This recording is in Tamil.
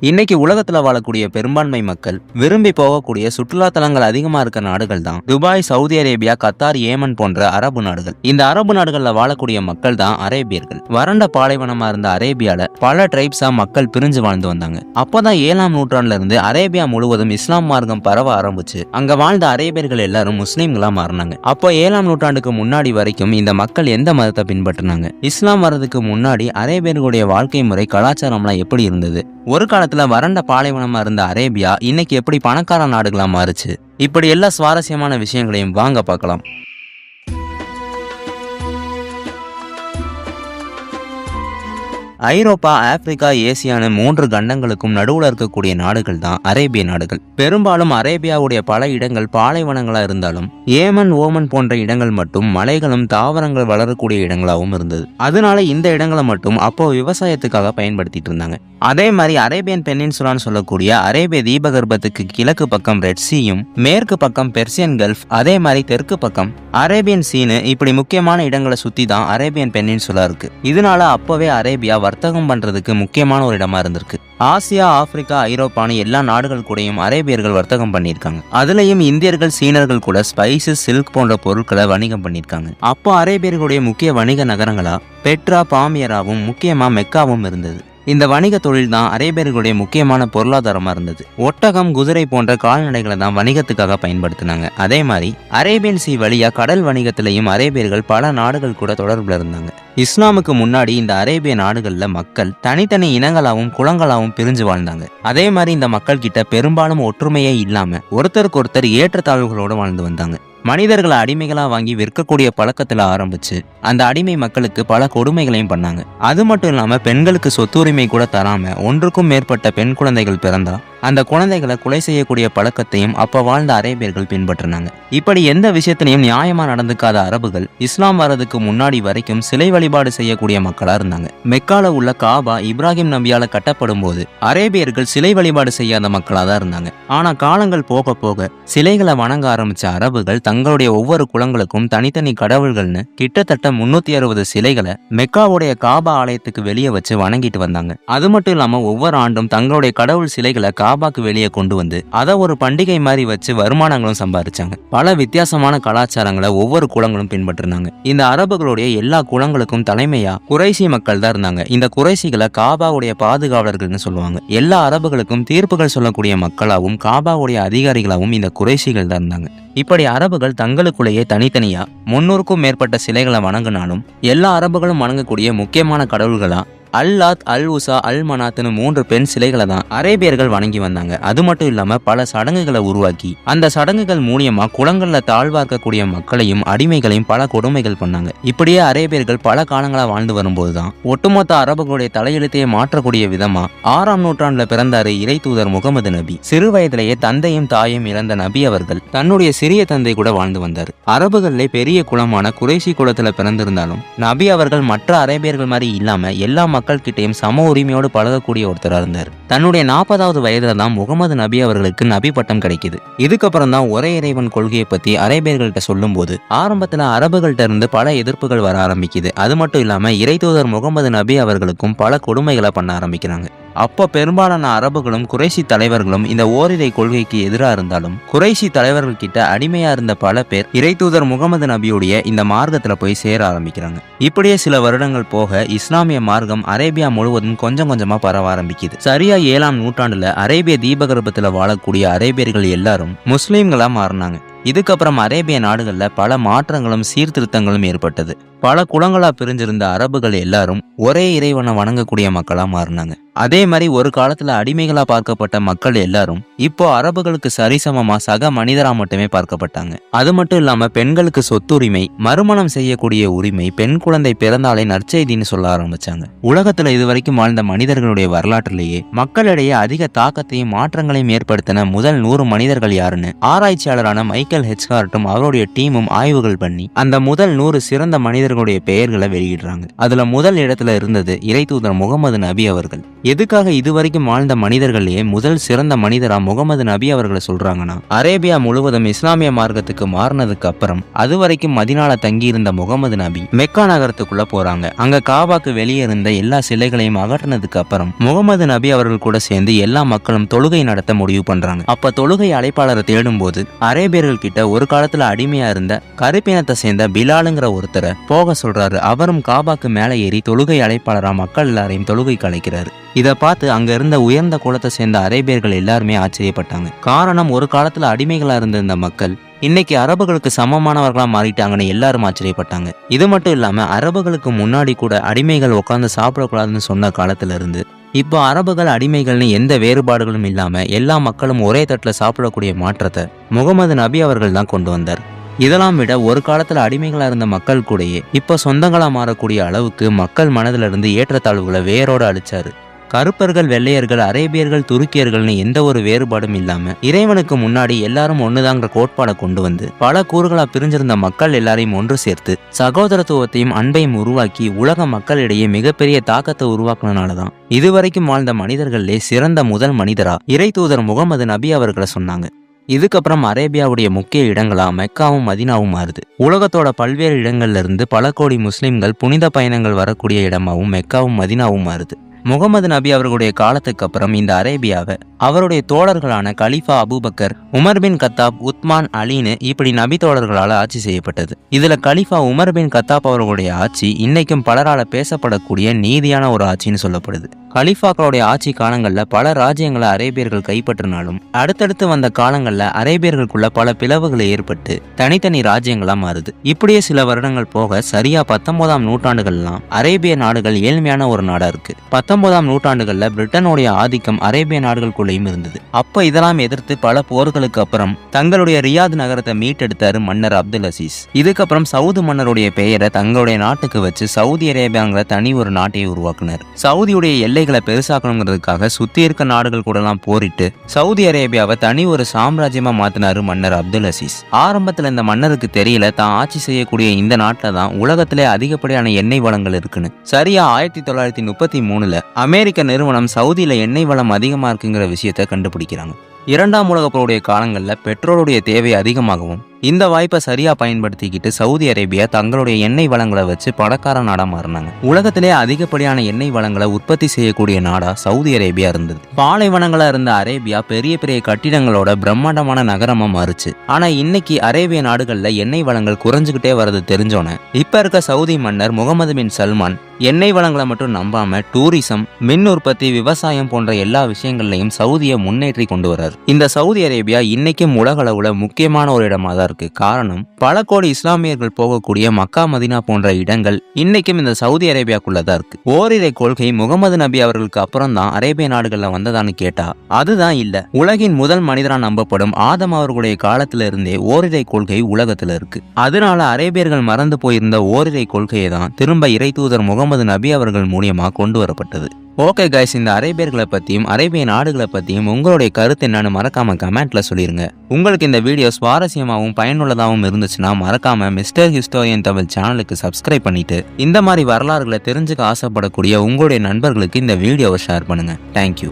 இன்னைக்கு உலகத்துல வாழக்கூடிய பெரும்பான்மை மக்கள் விரும்பி போகக்கூடிய சுற்றுலா தலங்கள் அதிகமா இருக்க நாடுகள் தான் Dubai, Saudi Arabia, Qatar, Yemen போன்ற அரபு நாடுகள். இந்த அரபு நாடுகள்ல வாழக்கூடிய மக்கள் தான் அரேபியர்கள். வறண்ட பாலைவனமா இருந்த அரேபியால பல ட்ரைப்ஸா மக்கள் பிரிஞ்சு வாழ்ந்து வந்தாங்க. அப்பதான் 7ஆம் நூற்றாண்டுல இருந்து அரேபியா முழுவதும் இஸ்லாம் மார்க்கம் பரவ ஆரம்பிச்சு அங்க வாழ்ந்த அரேபியர்கள் எல்லாரும் முஸ்லீம்களா மாறினாங்க. அப்போ 7ஆம் நூற்றாண்டுக்கு முன்னாடி வரைக்கும் இந்த மக்கள் எந்த மதத்தை பின்பற்றினாங்க? இஸ்லாம் வர்றதுக்கு முன்னாடி அரேபியர்களுடைய வாழ்க்கை முறை, கலாச்சாரம்லாம் எப்படி இருந்தது? ஒரு காலத்துல வறண்ட பாலைவனமா இருந்த அரேபியா இன்னைக்கு எப்படி பணக்கார நாடுகளா மாறுச்சு? இப்படி எல்லா சுவாரஸ்யமான விஷயங்களையும் வாங்க பார்க்கலாம். ஐரோப்பா, ஆப்பிரிக்கா, ஏசியான்னு 3 கண்டங்களுக்கும் நடுவுல இருக்கக்கூடிய நாடுகள் தான் அரேபிய நாடுகள். பெரும்பாலும் அரேபியாவுடைய பல இடங்கள் பாலைவனங்களா இருந்தாலும் ஏமன், ஓமன் போன்ற இடங்கள் மட்டும் மலைகளும் தாவரங்கள் வளரக்கூடிய இடங்களாகவும் இருந்தது. அதனால இந்த இடங்களை மட்டும் அப்போ விவசாயத்துக்காக பயன்படுத்திட்டு இருந்தாங்க. அதே மாதிரி அரேபியன் பெனின்சுலான்னு சொல்லக்கூடிய அரேபிய தீபகற்பத்துக்கு கிழக்கு பக்கம் ரெட் சீயும், மேற்கு பக்கம் பெர்சியன் கல்ஃப், அதே மாதிரி தெற்கு பக்கம் அரேபியன் சீனு, இப்படி முக்கியமான இடங்களை சுத்தி தான் அரேபியன் பெனின்சுலா இருக்கு. இதனால அப்பவே அரேபியா வர்த்தகம் பண்றதுக்கு முக்கியமான ஒரு இடமா இருந்திருக்கு. ஆசியா, ஆப்பிரிக்கா, ஐரோப்பான்னு எல்லா நாடுகள் கூடயும் அரேபியர்கள் வர்த்தகம் பண்ணியிருக்காங்க. அதுலயும் இந்தியர்கள், சீனர்கள் கூட ஸ்பைசஸ், சில்க் போன்ற பொருட்களை வணிகம் பண்ணியிருக்காங்க. அப்போ அரேபியர்களுடைய முக்கிய வணிக நகரங்களா பெட்ரா, பாமியராவும் முக்கியமா மெக்காவும் இருந்தது. இந்த வணிக தொழில் தான் அரேபியர்களுடைய முக்கியமான பொருளாதாரமா இருந்தது. ஒட்டகம், குதிரை போன்ற கால்நடைகளை தான் வணிகத்துக்காக பயன்படுத்தினாங்க. அதே மாதிரி அரேபியன் சி வழியா கடல் வணிகத்திலையும் அரேபியர்கள் பல நாடுகள் கூட தொடர்புல இருந்தாங்க. இஸ்லாமுக்கு முன்னாடி இந்த அரேபிய நாடுகள்ல மக்கள் தனித்தனி இனங்களாவும் குலங்களாவும் பிரிஞ்சு வாழ்ந்தாங்க. அதே மாதிரி இந்த மக்கள் கிட்ட பெரும்பாலும் ஒற்றுமையே இல்லாம ஒருத்தருக்கு ஒருத்தர் ஏற்றத்தாழ்வுகளோடு வாழ்ந்து வந்தாங்க. மனிதர்களை அடிமைகளா வாங்கி விற்கக்கூடிய பழக்கத்துல ஆரம்பிச்சு அந்த அடிமை மக்களுக்கு பல கொடுமைகளையும் பண்ணாங்க. அது மட்டும் இல்லாம பெண்களுக்கு சொத்துரிமை கூட தராம ஒன்றுக்கும் மேற்பட்ட பெண் குழந்தைகள் பிறந்தா அந்த குழந்தைகளை கொலை செய்யக்கூடிய பழக்கத்தையும் அப்ப வாழ்ந்த அரேபியர்கள் பின்பற்றினாங்க. இப்படி எந்த விஷயத்திலையும் நியாயமா நடந்துக்காத அரபுகள் இஸ்லாம் வர்றதுக்கு முன்னாடி வரைக்கும் சிலை வழிபாடு செய்யக்கூடிய மக்களா இருந்தாங்க. மெக்கால உள்ள காபா இப்ராஹிம் நபியால கட்டப்படும் போது அரேபியர்கள் சிலை வழிபாடு செய்யாத மக்களா தான் இருந்தாங்க. ஆனா காலங்கள் போக போக சிலைகளை வணங்க ஆரம்பிச்ச அரபுகள் தங்களுடைய ஒவ்வொரு குலங்களுக்கும் தனித்தனி கடவுள்கள்னு கிட்டத்தட்ட 360 சிலைகளை மெக்காவுடைய காபா ஆலயத்துக்கு வெளியே வச்சு வணங்கிட்டு வந்தாங்க. அது மட்டும் இல்லாம ஒவ்வொரு ஆண்டும் தங்களுடைய கடவுள் சிலைகளை காபாக்கு வெளியே கொண்டு வந்து அதை ஒரு பண்டிகை மாதிரி வச்சு வருமானங்களும் சம்பாதிச்சாங்க. பல வித்தியாசமான கலாச்சாரங்களை ஒவ்வொரு குலங்களும் பின்பற்றினாங்க. இந்த அரபுகளுடைய எல்லா குலங்களுக்கும் தலைமையா குறைசி மக்கள் தான் இருந்தாங்க. இந்த குறைசிகளை காபாவுடைய பாதுகாவலர்கள்னு சொல்லுவாங்க. எல்லா அரபுகளுக்கும் தீர்ப்புகள் சொல்லக்கூடிய மக்களாகவும் காபாவுடைய அதிகாரிகளாகவும் இந்த குறைசிகள் தான் இருந்தாங்க. இப்படி அரபுகள் தங்களுக்குள்ளேயே தனித்தனியா 300க்கும் மேற்பட்ட சிலைகளை வணங்கினாலும் எல்லா அரபுகளும் வணங்கக்கூடிய முக்கியமான கடவுள்களா அல்லாத், அல் உசா, அல் மனாத்னு 3 பெண் சிலைகளை தான் அரேபியர்கள் வணங்கி வந்தாங்க. அது மட்டும் இல்லாம பல சடங்குகளை உருவாக்கி அந்த சடங்குகள் மூலியமா குளங்கள்ல தாழ்வார்க்கக்கூடிய மக்களையும் அடிமைகளையும் பல கொடுமைகள் பண்ணாங்க. இப்படியே அரேபியர்கள் பல காலங்களா வாழ்ந்து வரும்போதுதான் ஒட்டுமொத்த அரபுகளுடைய தலையெழுத்தையே மாற்றக்கூடிய விதமா 6ஆம் நூற்றாண்டுல பிறந்தாரு இறை தூதர் முகமது நபி. சிறு வயதிலேயே தந்தையும் தாயும் இழந்த நபி அவர்கள் தன்னுடைய சிறிய தந்தை கூட வாழ்ந்து வந்தார். அரபுகளிலே பெரிய குலமான குறைசி குலத்துல பிறந்திருந்தாலும் நபி அவர்கள் மற்ற அரேபியர்கள் மாதிரி இல்லாம எல்லா மக்கள் கிட்டையும் சம உரிமையோடு பழகக்கூடிய ஒருத்தரா இருந்தார். தன்னுடைய 40வது வயதுல தான் முகமது நபி அவர்களுக்கு நபி பட்டம் கிடைக்குது. இதுக்கப்புறம் தான் ஒரே இறைவன் கொள்கையை பத்தி அரேபியர்கள்ட்ட சொல்லும் போது ஆரம்பத்துல அரபுகள்ட்ட இருந்து பல எதிர்ப்புகள் வர ஆரம்பிக்குது. அது மட்டும் இல்லாம இறை தூதர் முகமது நபி அவர்களுக்கும் பல கொடுமைகளை பண்ண ஆரம்பிக்கிறாங்க. அப்போ பெரும்பாலான அரபுகளும் குறைசி தலைவர்களும் இந்த ஓரிரை கொள்கைக்கு எதிராக இருந்தாலும் குறைசி தலைவர்கள் கிட்ட அடிமையா இருந்த பல பேர் இறை தூதர் முகமது நபியுடைய இந்த மார்க்கத்துல போய் சேர ஆரம்பிக்கிறாங்க. இப்படியே சில வருடங்கள் போக இஸ்லாமிய மார்க்கம் அரேபியா முழுவதும் கொஞ்சம் கொஞ்சமா பரவ ஆரம்பிக்குது. சரியா 7ஆம் நூற்றாண்டுல அரேபிய தீபகற்பத்துல வாழக்கூடிய அரேபியர்கள் எல்லாரும் முஸ்லீம்களா மாறினாங்க. இதுக்கப்புறம் அரேபிய நாடுகள்ல பல மாற்றங்களும் சீர்திருத்தங்களும் ஏற்பட்டது. பல குலங்களா பிரிஞ்சிருந்த அரபுகள் எல்லாரும் ஒரே இறைவனை வணங்கக்கூடிய மக்களா மாறினாங்க. அதே மாதிரி ஒரு காலத்துல அடிமைகளா பார்க்கப்பட்ட மக்கள் எல்லாரும் இப்போ அரபுகளுக்கு சரிசமமா சக மனிதரா மட்டுமே பார்க்கப்பட்டாங்க. அது மட்டும் இல்லாம பெண்களுக்கு சொத்துரிமை, மறுமணம் செய்யக்கூடிய உரிமை, பெண் குழந்தை பிறந்தாலே நற்செய்தின்னு சொல்ல ஆரம்பிச்சாங்க. உலகத்துல இதுவரைக்கும் வாழ்ந்த மனிதர்களுடைய வரலாற்றிலேயே மக்களிடையே அதிக தாக்கத்தையும் மாற்றங்களையும் ஏற்படுத்தின முதல் 100 மனிதர்கள் யாருன்னு ஆராய்ச்சியாளரான மைக்கேல் மைக்கேல் ஹெச்கார்ட்டும் அவருடைய டீமும் ஆய்வுகள் பண்ணி அந்த முதல் 100 சிறந்த மனிதர்களுடைய பெயர்களை வெளியிடுறாங்க. அதுல முதல் இடத்துல இருந்தது இறை தூதர் முகமது நபி அவர்கள். எதுக்காக இதுவரைக்கும் வாழ்ந்த மனிதர்களே முதல் சிறந்த மனிதரா முகமது நபி அவர்களை சொல்றாங்கன்னா, அரேபியா முழுவதும் இஸ்லாமிய மார்க்கத்துக்கு மாறினதுக்கு அப்புறம் அதுவரைக்கும் மதினால தங்கியிருந்த முகமது நபி மெக்கா நகரத்துக்குள்ள போறாங்க. அங்க காபாக்கு வெளியே இருந்த எல்லா சிலைகளையும் அகற்றினதுக்கு அப்புறம் முகமது நபி அவர்கள் கூட சேர்ந்து எல்லா மக்களும் தொழுகை நடத்த முடிவு பண்றாங்க. அப்ப தொழுகை அழைப்பாளரை தேடும் போது அரேபியர்கள் கிட்ட ஒரு காலத்துல அடிமையா இருந்த கருப்பினத்தை சேர்ந்த பிலாலுங்கிற ஒருத்தரை போக சொல்றாரு. அவரும் காபாக்கு மேல ஏறி தொழுகை அழைப்பாளரா மக்கள் எல்லாரையும் தொழுகைக்கு அழைக்கிறாரு. இதை பார்த்து அங்க இருந்த உயர்ந்த குலத்தை சேர்ந்த அரேபியர்கள் எல்லாருமே ஆச்சரியப்பட்டாங்க. காரணம், ஒரு காலத்துல அடிமைகளா இருந்த இந்த மக்கள் இன்னைக்கு அரபுகளுக்கு சமமானவர்களா மாறிட்டாங்கன்னு எல்லாரும் ஆச்சரியப்பட்டாங்க. இது மட்டும் இல்லாம அரபுகளுக்கு முன்னாடி கூட அடிமைகள் உட்கார்ந்து சாப்பிடக்கூடாதுன்னு சொன்ன காலத்துல இருந்து இப்போ அரபுகள் அடிமைகள்னு எந்த வேறுபாடுகளும் இல்லாம எல்லா மக்களும் ஒரே தட்டுல சாப்பிடக்கூடிய மாற்றத்தை முகமது நபி அவர்கள் தான் கொண்டு வந்தார். இதெல்லாம் விட ஒரு காலத்துல அடிமைகளா இருந்த மக்கள் கூடயே இப்ப சொந்தங்களா மாறக்கூடிய அளவுக்கு மக்கள் மனதில இருந்து ஏற்றத்தாழ்வுகளை வேரோட அழிச்சாரு. கருப்பர்கள், வெள்ளையர்கள், அரேபியர்கள், துருக்கியர்கள்னு எந்த ஒரு வேறுபாடும் இல்லாம இறைவனுக்கு முன்னாடி எல்லாரும் ஒண்ணுதாங்கிற கோட்பாடை கொண்டு வந்து பல கூறுகளா பிரிஞ்சிருந்த மக்கள் எல்லாரையும் ஒன்று சேர்த்து சகோதரத்துவத்தையும் அன்பையும் உருவாக்கி உலக மக்களிடையே மிகப்பெரிய தாக்கத்தை உருவாக்குனதுனாலதான் இதுவரைக்கும் வாழ்ந்த மனிதர்களே சிறந்த முதல் மனிதரா இறை தூதர் முகமது நபி அவர்களை சொன்னாங்க. இதுக்கப்புறம் அரேபியாவுடைய முக்கிய இடங்களா மெக்காவும் மதினாவும் மாறுது. உலகத்தோட பல்வேறு இடங்கள்ல இருந்து பல கோடி முஸ்லிம்கள் புனித பயணங்கள் வரக்கூடிய இடமாவும் மெக்காவும் மதினாவும் மாறுது. முகமது நபி அவர்களுடைய காலத்துக்கு அப்புறம் இந்த அரேபியாவை அவருடைய தோழர்களான கலிஃபா Abu Bakr, Umar bin Khattab, Uthman, அலின்னு இப்படி நபி தோழர்களால் ஆட்சி செய்யப்பட்டது. இதுல கலிஃபா உமர் பின் கத்தாப் அவர்களுடைய ஆட்சி இன்னைக்கும் பலரால பேசப்படக்கூடிய நீதியான ஒரு ஆட்சின்னு சொல்லப்படுது. கலிஃபாக்களுடைய ஆட்சி காலங்கள்ல பல ராஜ்யங்களை அரேபியர்கள் கைப்பற்றினாலும் அடுத்தடுத்து வந்த காலங்கள்ல அரேபியர்களுக்குள்ள பல பிளவுகள் ஏற்பட்டு தனித்தனி ராஜ்யங்களா மாறுது. இப்படியே சில வருடங்கள் போக சரியா 19ஆம் நூற்றாண்டுகள்லாம் அரேபிய நாடுகள் ஏழ்மையான ஒரு நாடா இருக்கு. 19ஆம் நூற்றாண்டுகள்ல பிரிட்டனுடைய ஆதிக்கம் அரேபிய நாடுகளுக்குள்ளேயும் இருந்தது. அப்ப இதெல்லாம் எதிர்த்து பல போர்களுக்கு அப்புறம் தங்களுடைய ரியாத் நகரத்தை மீட்டெடுத்தாரு மன்னர் அப்துல் அசீஸ். இதுக்கப்புறம் சவுதி மன்னருடைய பெயரை தங்களுடைய நாட்டுக்கு வச்சு சவுதி அரேபியாங்கிற தனி ஒரு நாட்டையை உருவாக்குனர். சவுதியுடைய எல்லைகளை பெருசாக்கணுங்கிறதுக்காக சுத்தி இருக்க நாடுகள் கூட எல்லாம் போரிட்டு சவுதி அரேபியாவை தனி ஒரு சாம்ராஜ்யமா மாத்தினாரு மன்னர் அப்துல் அசீஸ். ஆரம்பத்துல இந்த மன்னருக்கு தெரியல தான் ஆட்சி செய்யக்கூடிய இந்த நாட்டில தான் உலகத்திலே அதிகப்படியான எண்ணெய் வளங்கள் இருக்குன்னு. சரியா 1933 அமெரிக்க நிறுவனம் சவுதியில எண்ணெய் வளம் அதிகமா இருக்குங்கிற விஷயத்தை கண்டுபிடிக்கிறாங்க. 2ஆம் உலகப் போருடைய காலங்களில் பெட்ரோலுடைய தேவை அதிகமாகவும் இந்த வாய்ப்பை சரியா பயன்படுத்திக்கிட்டு சவுதி அரேபியா தங்களுடைய எண்ணெய் வளங்களை வச்சு பணக்கார நாடா மாறினாங்க. உலகத்திலே அதிகப்படியான எண்ணெய் வளங்களை உற்பத்தி செய்யக்கூடிய நாடா சவுதி அரேபியா இருந்தது. பாலைவனங்களா இருந்த அரேபியா பெரிய பெரிய கட்டிடங்களோட பிரம்மாண்டமான நகரமா மாறுச்சு. ஆனா இன்னைக்கு அரேபிய நாடுகள்ல எண்ணெய் வளங்கள் குறைஞ்சுகிட்டே வரது தெரிஞ்சோன்னு இப்ப இருக்க சவுதி மன்னர் முகமது பின் சல்மான் எண்ணெய் வளங்களை மட்டும் நம்பாம டூரிசம், மின் உற்பத்தி, விவசாயம் போன்ற எல்லா விஷயங்கள்லையும் சவுதியை முன்னேற்றி கொண்டு வர்றாரு. இந்த சவுதி அரேபியா இன்னைக்கும் உலக அளவுல முக்கியமான ஒரு இடமா தான் இருக்கு. காரணம், பல கோடி இஸ்லாமியர்கள் போகக்கூடிய மக்கா மதினா போன்ற இடங்கள் இன்னைக்கும் இந்த சவுதி அரேபியாக்குள்ளதான் இருக்கு. ஓரிரை கொள்கை முகமது நபி அவர்களுக்கு அப்புறம் தான் அரேபிய நாடுகள்ல வந்ததான்னு கேட்டா அதுதான் இல்ல. உலகின் முதல் மனிதரா நம்பப்படும் ஆதம் அவர்களுடைய காலத்துல இருந்தே ஓரிரை கொள்கை உலகத்துல இருக்கு. அதனால அரேபியர்கள் மறந்து போயிருந்த ஓரிரை கொள்கையை தான் திரும்ப இறை தூதர் முகமது நபி அவர்கள் மூலியமா கொண்டு வரப்பட்டது. ஓகே கைஸ், இந்த அரேபியர்களை பத்தியும் அரேபிய நாடுகளை பத்தியும் உங்களுடைய கருத்து என்னன்னு மறக்காம கமெண்ட்ல சொல்லிருங்க. உங்களுக்கு இந்த வீடியோ சுவாரஸ்யமாகவும் பயனுள்ளதாகவும் இருந்துச்சுன்னா மறக்காம மிஸ்டர் ஹிஸ்டோரியன் தமிழ் சேனலுக்கு சப்ஸ்கிரைப் பண்ணிட்டு இந்த மாதிரி வரலாறுகளை தெரிஞ்சுக்க ஆசைப்படக்கூடிய உங்களுடைய நண்பர்களுக்கு இந்த வீடியோவை ஷேர் பண்ணுங்க. தேங்க்யூ.